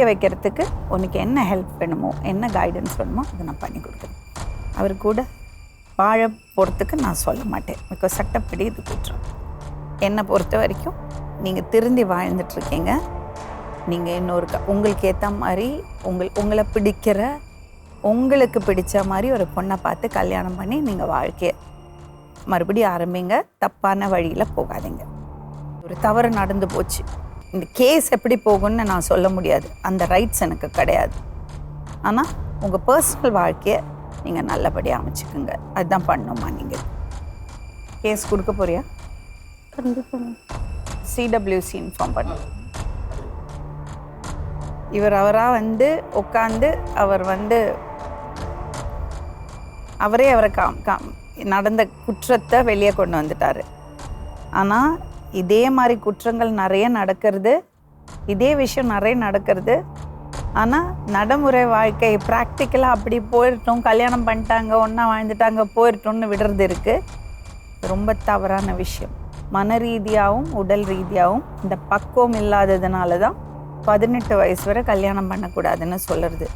வைக்கிறதுக்கு உனக்கு என்ன ஹெல்ப் வேணுமோ, என்ன கைடன்ஸ் வேணுமோ அதை நான் பண்ணி கொடுக்குறேன். அவர் கூட வாழ போகிறதுக்கு நான் சொல்ல மாட்டேன். பிகாஸ் சட்டப்படி இது குற்றம். என்னை பொறுத்த வரைக்கும் நீங்கள் திருந்தி வாழ்ந்துட்டுருக்கீங்க. நீங்கள் இன்னொரு உங்களுக்கு ஏற்ற மாதிரி உங்களை பிடிக்கிற, உங்களுக்கு பிடிச்ச மாதிரி ஒரு பொண்ணை பார்த்து கல்யாணம் பண்ணி நீங்கள் வாழ்க்கையை மறுபடியும் ஆரம்பிங்க. தப்பான வழியில் போகாதீங்க. ஒரு தவறு நடந்து போச்சு. இந்த கேஸ் எப்படி போகும்னு நான் சொல்ல முடியாது. அந்த ரைட்ஸ் எனக்கு கிடையாது. ஆனால் உங்கள் பர்சனல் வாழ்க்கையை நீங்கள் நல்லபடியாக அமைச்சுக்குங்க. அதுதான் பண்ணணுமா? நீங்கள் கேஸ் கொடுக்க போறியா? கண்டிப்பாக. சிடபிள்யூசி இன்ஃபார்ம் பண்ணு. இவர் அவராக உட்காந்து அவரே அவரை நடந்த குற்றத்தை வெளியே கொண்டு வந்துட்டார். ஆனால் இதே மாதிரி குற்றங்கள் நிறைய நடக்கிறது, இதே விஷயம் நிறைய நடக்கிறது. ஆனால் நடைமுறை வாழ்க்கை ப்ராக்டிக்கலாக அப்படி போயிட்டோம், கல்யாணம் பண்ணிட்டாங்க, ஒன்றா வாழ்ந்துட்டாங்க, போயிட்டோம்னு விடுறது இருக்குது. ரொம்ப தவறான விஷயம். மன ரீதியாகவும் உடல் ரீதியாகவும் இந்த பக்குவம் இல்லாததுனால தான் 18 வயசு வரை கல்யாணம் பண்ணக்கூடாதுன்னு சொல்லுறது.